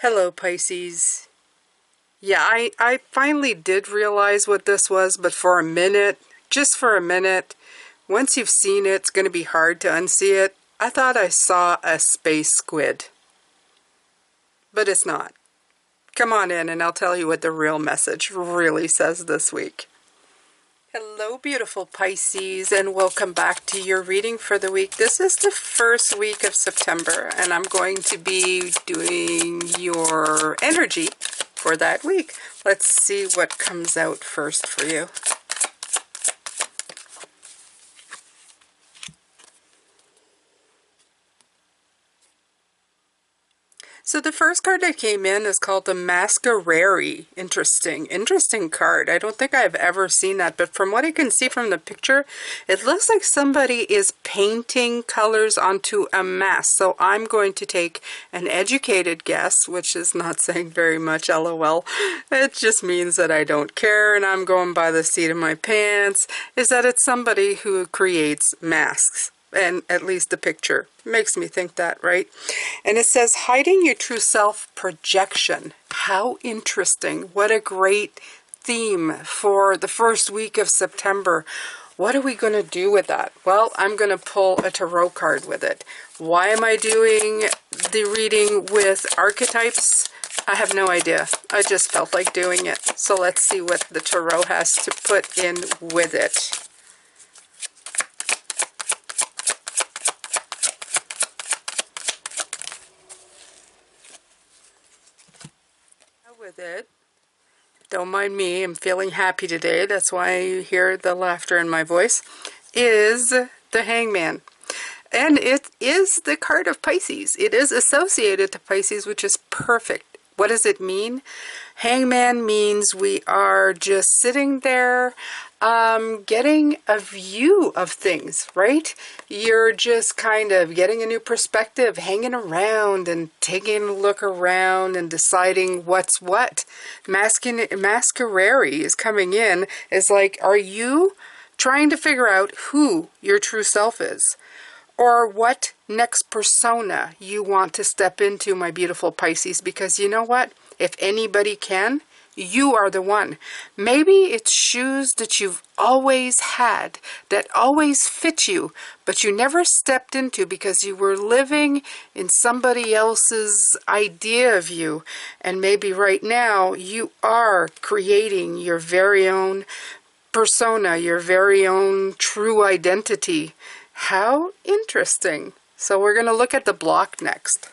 Hello, Pisces. Yeah, I finally did realize what this was, but for a minute, just for a minute, once you've seen it, it's going to be hard to unsee it. I thought I saw a space squid, but it's not. Come on in and I'll tell you what the real message really says this week. Hello, beautiful Pisces, and welcome back to your reading for the week. This is the first week of September, and I'm going to be doing your energy for that week. Let's see what comes out first for you. So the first card that came in is called the Masquerade. Interesting card. I don't think I've ever seen that, but from what I can see from the picture, it looks like somebody is painting colors onto a mask. So I'm going to take an educated guess, which is not saying very much, LOL. It just means that I don't care and I'm going by the seat of my pants, is that it's somebody who creates masks. And at least the picture makes me think that, right? And it says, hiding your true self projection. How interesting. What a great theme for the first week of September. What are we going to do with that? Well, I'm going to pull a tarot card with it. Why am I doing the reading with archetypes? I have no idea. I just felt like doing it. So let's see what the tarot has to put in with it. With it. Don't mind me, I'm feeling happy today. That's why you hear the laughter in my voice. Is the Hangman. And it is the card of Pisces. It is associated to Pisces, which is perfect. What does it mean? Hangman means we are just sitting there getting a view of things, right? You're just kind of getting a new perspective, hanging around and taking a look around and deciding what's what. Masquerade is coming in. Is like, are you trying to figure out who your true self is? Or what next persona you want to step into, my beautiful Pisces, because you know what? If anybody can, you are the one. Maybe it's shoes that you've always had, that always fit you, but you never stepped into because you were living in somebody else's idea of you. And maybe right now you are creating your very own persona, your very own true identity. How interesting. So we're going to look at the block next.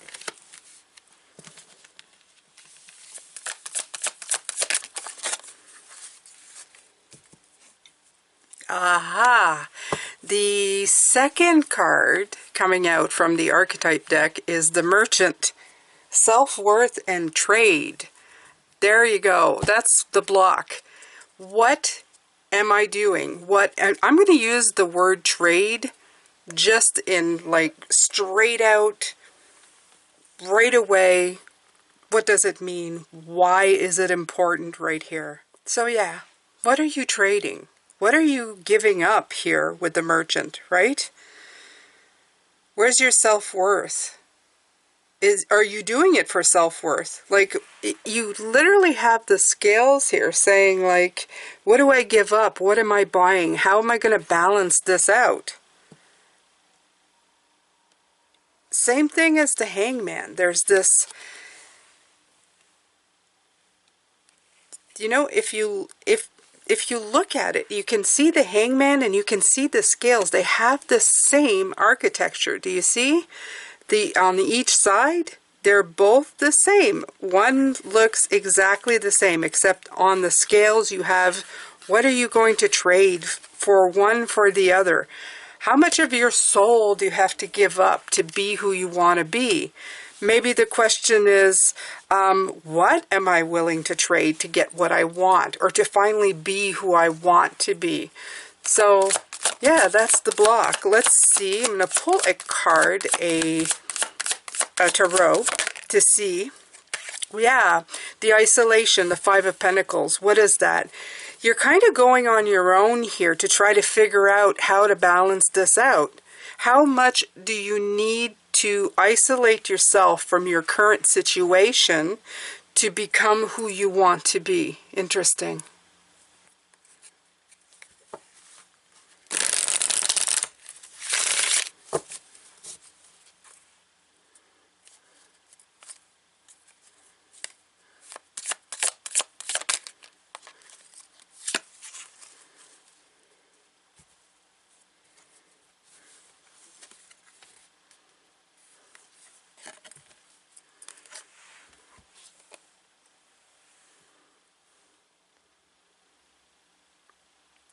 Aha! The second card coming out from the archetype deck is the Merchant. Self-worth and trade. There you go. That's the block. What am I doing? I'm going to use the word trade just in like straight out, right away. What does it mean? Why is it important right here? So yeah, what are you trading? What are you giving up here with the Merchant, right? Where's your self-worth? Are you doing it for self-worth? Like, you literally have the scales here saying like, what do I give up? What am I buying? How am I going to balance this out? Same thing as the Hangman. There's this, you know, if you look at it, you can see the Hangman and you can see the scales. They have the same architecture. Do you see? On each side, they're both the same. One looks exactly the same, except on the scales you have, what are you going to trade for one for the other? How much of your soul do you have to give up to be who you want to be? Maybe the question is, what am I willing to trade to get what I want, or to finally be who I want to be? So, yeah, that's the block. Let's see. I'm going to pull a card, a tarot, to see. Yeah, the isolation, the Five of Pentacles. What is that? You're kind of going on your own here to try to figure out how to balance this out. How much do you need to isolate yourself from your current situation to become who you want to be. Interesting.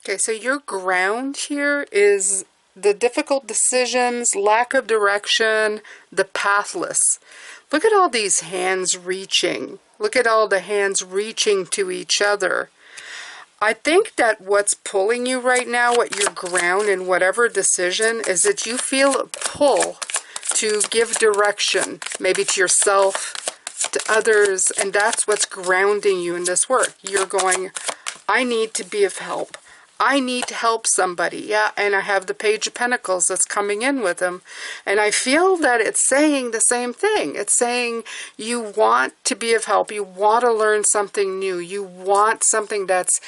Okay, so your ground here is the difficult decisions, lack of direction, the pathless. Look at all these hands reaching. Look at all the hands reaching to each other. I think that what's pulling you right now, what your ground in whatever decision, is that you feel a pull to give direction, maybe to yourself, to others, and that's what's grounding you in this work. You're going, I need to be of help. I need to help somebody. Yeah, and I have the Page of Pentacles that's coming in with them. And I feel that it's saying the same thing. It's saying you want to be of help. You want to learn something new. You want something that's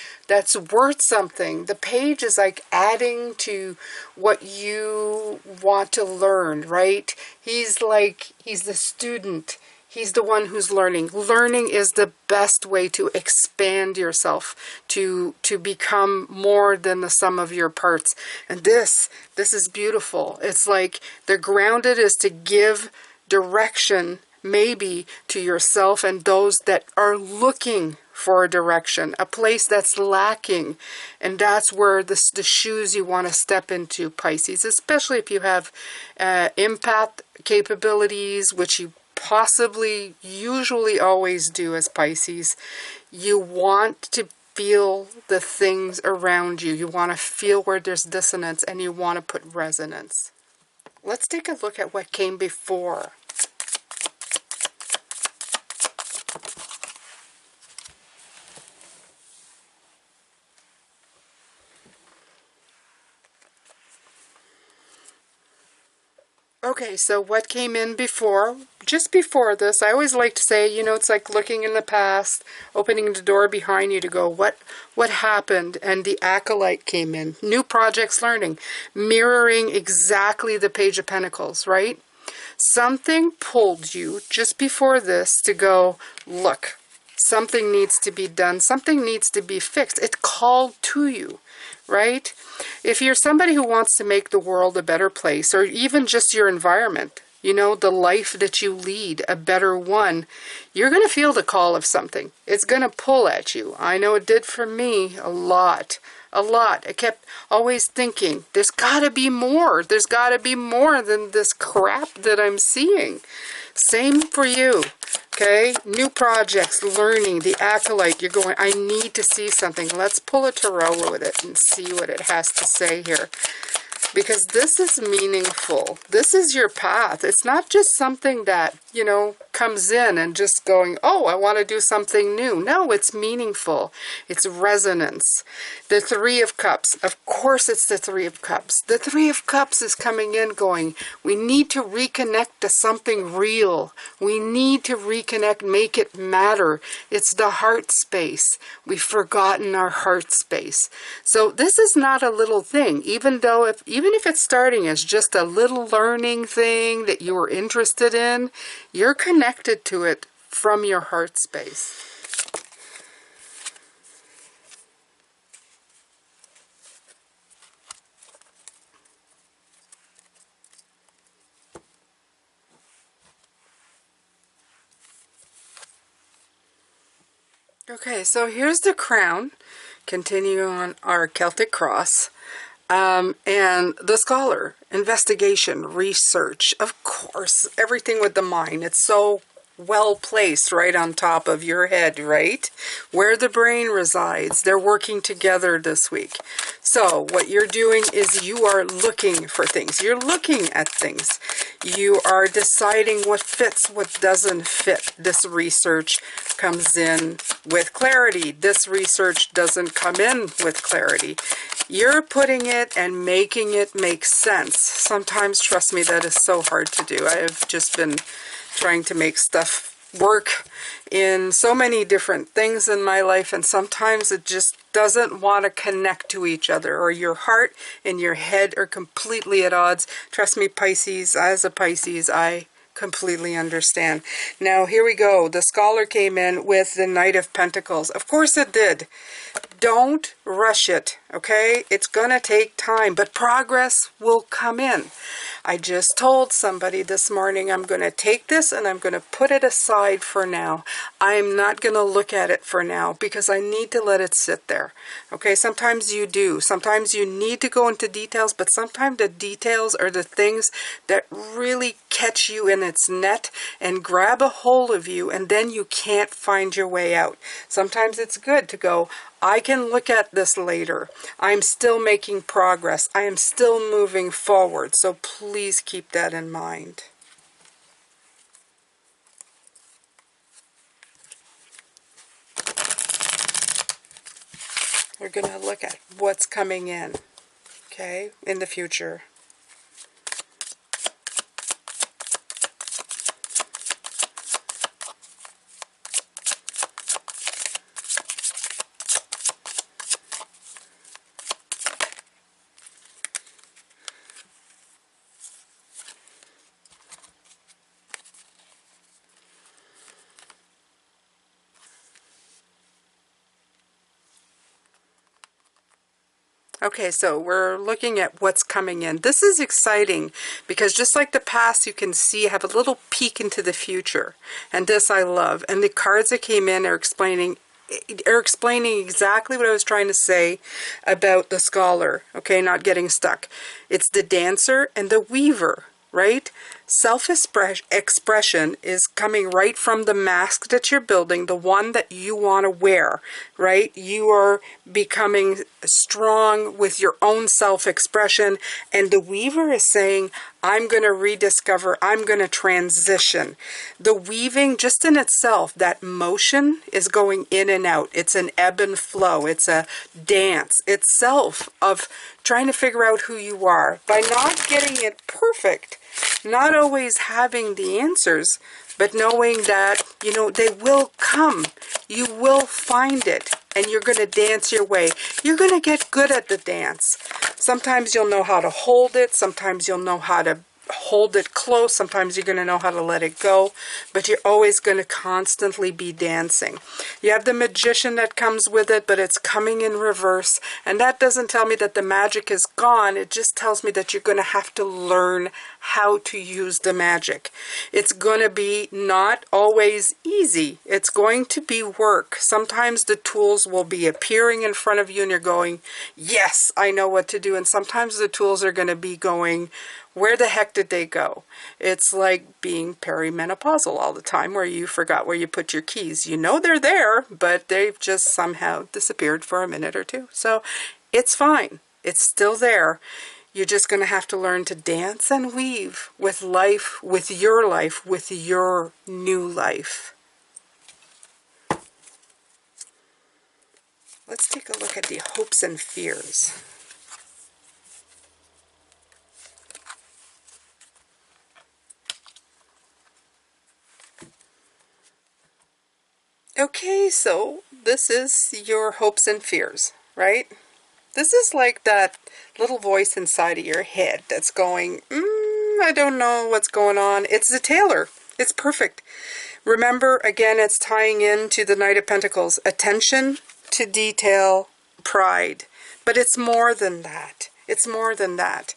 worth something. The page is like adding to what you want to learn, right? He's the student. He's the one who's learning. Learning is the best way to expand yourself, to become more than the sum of your parts. And this is beautiful. It's like the grounded is to give direction, maybe to yourself and those that are looking for a direction, a place that's lacking. And that's where the shoes you want to step into, Pisces, especially if you have empath capabilities, which you possibly usually always do as Pisces. You want to feel the things around you. You want to feel where there's dissonance, and you want to put resonance. Let's take a look at what came before. Okay, so what came in before? Just before this, I always like to say, you know, it's like looking in the past, opening the door behind you to go, what happened? And the Acolyte came in. New projects, learning, mirroring exactly the Page of Pentacles, right? Something pulled you just before this to go, look, something needs to be done. Something needs to be fixed. It called to you, right? If you're somebody who wants to make the world a better place, or even just your environment, you know, the life that you lead, a better one, you're going to feel the call of something. It's going to pull at you. I know it did for me a lot. I kept always thinking, there's got to be more. There's got to be more than this crap that I'm seeing. Same for you. Okay, new projects, learning, the Acolyte, you're going, I need to see something. Let's pull a tarot with it and see what it has to say here. Because this is meaningful. This is your path. It's not just something that, you know, comes in and just going, oh, I want to do something new. No, it's meaningful. It's resonance. The Three of Cups. Of course it's the Three of Cups. The Three of Cups is coming in going, we need to reconnect to something real. We need to reconnect, make it matter. It's the heart space. We've forgotten our heart space. So this is not a little thing, even if it's starting as just a little learning thing that you were interested in, you're connected to it from your heart space. Okay, so here's the crown. Continue on our Celtic cross. And the scholar, investigation, research, of course, everything with the mind. It's so well placed right on top of your head, right? Where the brain resides. They're working together this week. So what you're doing is you are looking for things. You're looking at things. You are deciding what fits, what doesn't fit. This research comes in with clarity. This research doesn't come in with clarity. You're putting it and making it make sense. Sometimes, trust me, that is so hard to do. I have just been trying to make stuff work in so many different things in my life, and sometimes it just doesn't want to connect to each other, or your heart and your head are completely at odds. Trust me, Pisces, as a Pisces, I completely understand. Now, here we go. The scholar came in with the Knight of Pentacles. Of course it did. Don't rush it, okay? It's gonna take time, but progress will come in. I just told somebody this morning I'm going to take this and I'm going to put it aside for now. I'm not going to look at it for now because I need to let it sit there. Okay, sometimes you do. Sometimes you need to go into details, but sometimes the details are the things that really catch you in its net and grab a hold of you, and then you can't find your way out. Sometimes it's good to go, I can look at this later. I'm still making progress. I am still moving forward. So please keep that in mind. We're going to look at what's coming in, okay, in the future. Okay, so we're looking at what's coming in. This is exciting because just like the past, you can see, have a little peek into the future. And this I love. And the cards that came in are explaining exactly what I was trying to say about the scholar, okay, not getting stuck. It's the dancer and the weaver, right? Self-expression is coming right from the mask that you're building, the one that you want to wear, right? You are becoming strong with your own self-expression, and the weaver is saying, I'm going to rediscover, I'm going to transition. The weaving, just in itself, that motion is going in and out. It's an ebb and flow. It's a dance itself of trying to figure out who you are. By not getting it perfect, not always having the answers, but knowing that, you know, they will come. You will find it, and you're going to dance your way. You're going to get good at the dance. Sometimes you'll know how to hold it. Sometimes you'll know how to hold it close. Sometimes you're going to know how to let it go, but you're always going to constantly be dancing. You have the magician that comes with it, but it's coming in reverse, and that doesn't tell me that the magic is gone. It just tells me that you're going to have to learn how to use the magic. It's going to be not always easy. It's going to be work. Sometimes the tools will be appearing in front of you and you're going, yes, I know what to do. And sometimes the tools are going to be going, where the heck did they go? It's like being perimenopausal all the time, where you forgot where you put your keys. You know they're there, but they've just somehow disappeared for a minute or two. So it's fine. It's still there. You're just going to have to learn to dance and weave with life, with your new life. Let's take a look at the hopes and fears. Okay, so this is your hopes and fears, right? This is like that little voice inside of your head that's going, I don't know what's going on. It's the tailor. It's perfect. Remember, again, it's tying into the Knight of Pentacles. Attention to detail, pride. But it's more than that. It's more than that.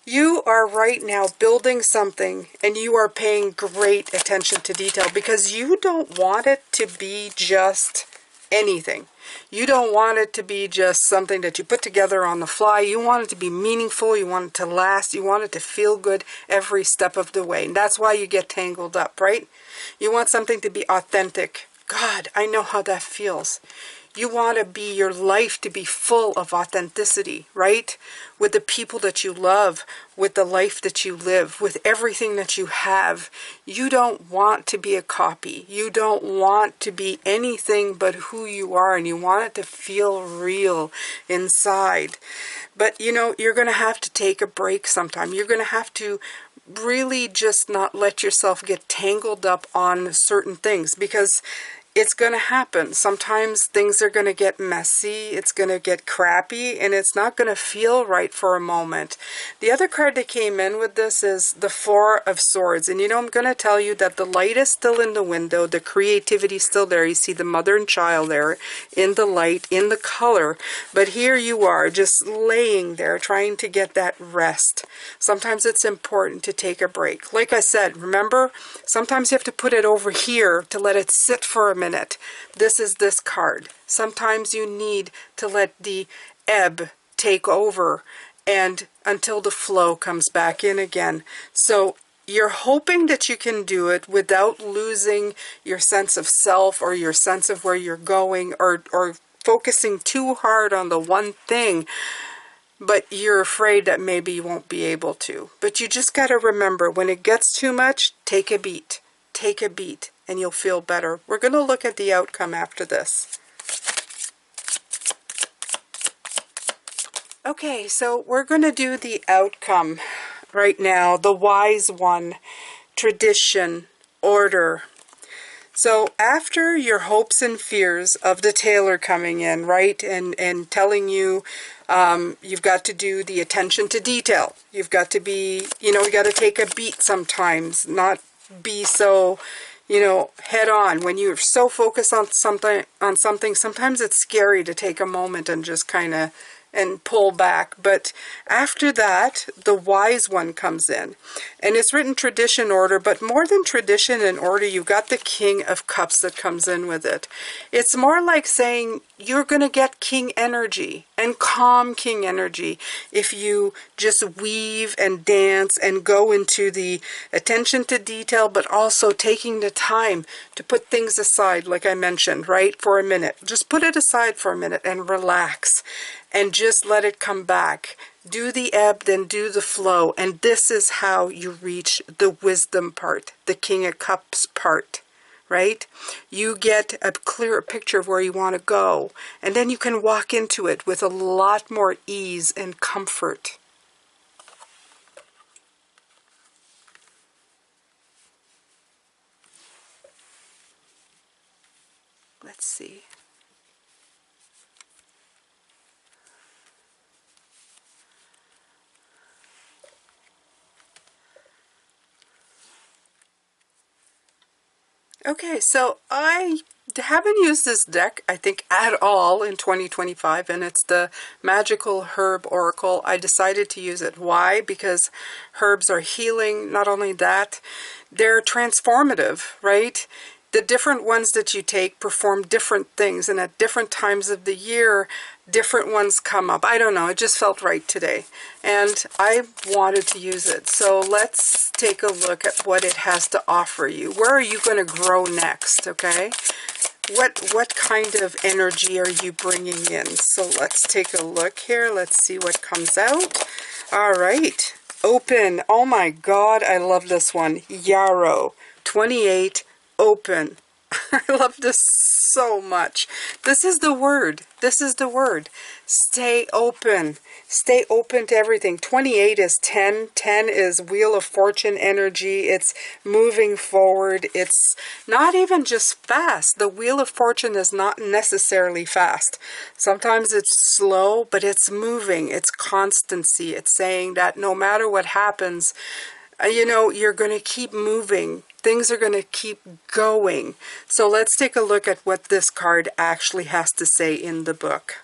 You are right now building something, and you are paying great attention to detail because you don't want it to be just anything. You don't want it to be just something that you put together on the fly. You want it to be meaningful. You want it to last. You want it to feel good every step of the way. And that's why you get tangled up, right? You want something to be authentic. God, I know how that feels. You want to be your life to be full of authenticity, right? With the people that you love, with the life that you live, with everything that you have. You don't want to be a copy. You don't want to be anything but who you are, and you want it to feel real inside. But you know, you're going to have to take a break sometime. You're going to have to really just not let yourself get tangled up on certain things, because it's going to happen. Sometimes things are going to get messy, it's going to get crappy, and it's not going to feel right for a moment. The other card that came in with this is the Four of Swords. And you know, I'm going to tell you that the light is still in the window, the creativity is still there. You see the mother and child there in the light, in the color. But here you are, just laying there, trying to get that rest. Sometimes it's important to take a break. Like I said, remember, sometimes you have to put it over here to let it sit for a minute. This is this card. Sometimes you need to let the ebb take over and until the flow comes back in again. So you're hoping that you can do it without losing your sense of self or your sense of where you're going, or focusing too hard on the one thing, but you're afraid that maybe you won't be able to. But you just got to remember, when it gets too much, take a beat. Take a beat and you'll feel better. We're going to look at the outcome after this. Okay, so we're going to do the outcome right now. The wise one, tradition, order. So after your hopes and fears of the tailor coming in, right, and telling you you've got to do the attention to detail. You've got to be, you know, you got to take a beat sometimes, not be so, you know, head on. When you're so focused on something, sometimes it's scary to take a moment and just kind of and pull back. But after that, the wise one comes in, and it's written tradition, order, but more than tradition and order, you've got the King of Cups that comes in with it. It's more like saying you're going to get king energy and calm king energy if you just weave and dance and go into the attention to detail, but also taking the time to put things aside, like I mentioned, right, for a minute. Just put it aside for a minute and relax. And just let it come back. Do the ebb, then do the flow. And this is how you reach the wisdom part, the King of Cups part, right? You get a clearer picture of where you want to go. And then you can walk into it with a lot more ease and comfort. Let's see. Okay, so I haven't used this deck, I think, at all in 2025, and it's the Magical Herb Oracle. I decided to use it. Why? Because herbs are healing. Not only that, they're transformative, right? The different ones that you take perform different things, and at different times of the year, different ones come up. I don't know, it just felt right today, and I wanted to use it. So let's take a look at what it has to offer you. Where are you going to grow next, okay? What kind of energy are you bringing in? So let's take a look here. Let's see what comes out. All right, open. Oh my God, I love this one. Yarrow, 28. Open. I love this so much. This is the word. This is the word. Stay open. Stay open to everything. 28 is 10. 10 is Wheel of Fortune energy. It's moving forward. It's not even just fast. The Wheel of Fortune is not necessarily fast. Sometimes it's slow, but it's moving. It's constancy. It's saying that no matter what happens, you know, you're going to keep moving. Things are going to keep going. So let's take a look at what this card actually has to say in the book.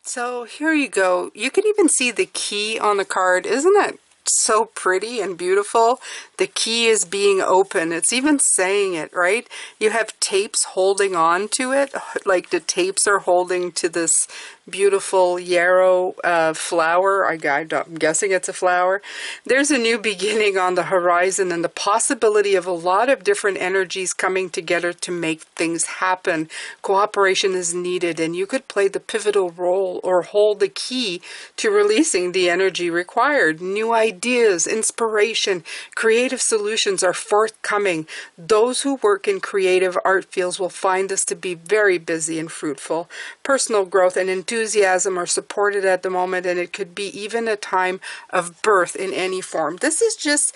So here you go. You can even see the key on the card. Isn't it so pretty and beautiful. The key is being open. It's even saying it, right? You have tapes holding on to it, like the tapes are holding to this beautiful yarrow flower. I'm guessing it's a flower. There's a new beginning on the horizon and the possibility of a lot of different energies coming together to make things happen. Cooperation is needed, and you could play the pivotal role or hold the key to releasing the energy required. New ideas, inspiration, creative solutions are forthcoming. Those who work in creative art fields will find this to be very busy and fruitful. Personal growth and enthusiasm are supported at the moment, and it could be even a time of birth in any form. This is just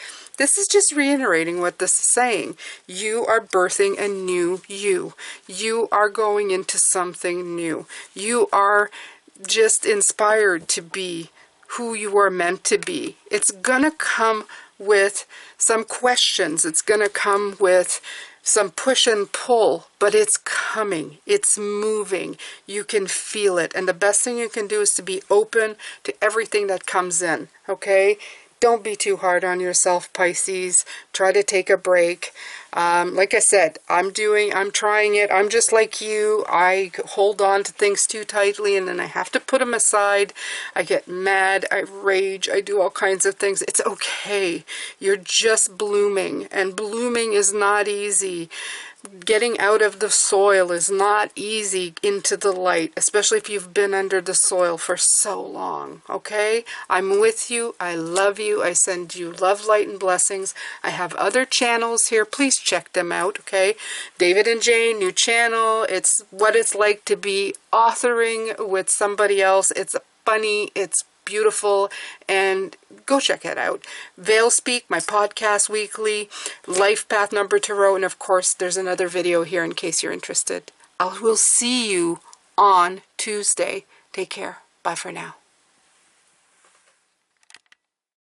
reiterating what this is saying. You are birthing a new you. You are going into something new. You are just inspired to be who you are meant to be. It's gonna come with some questions. It's gonna come with some push and pull, but it's coming. It's moving. You can feel it. And the best thing you can do is to be open to everything that comes in, okay? Don't be too hard on yourself, Pisces. Try to take a break. Like I said, I'm trying it. I'm just like you. I hold on to things too tightly, and then I have to put them aside. I get mad. I rage. I do all kinds of things. It's okay. You're just blooming, and blooming is not easy. Getting out of the soil is not easy into the light, especially if you've been under the soil for so long, okay? I'm with you. I love you. I send you love, light, and blessings. I have other channels here. Please check them out, okay? David and Jane, new channel. It's what it's like to be authoring with somebody else. It's funny. It's beautiful, and go check it out. Veil Speak, my podcast weekly, Life Path Number Tarot, and of course there's another video here in case you're interested. I will see you on Tuesday. Take care. Bye for now.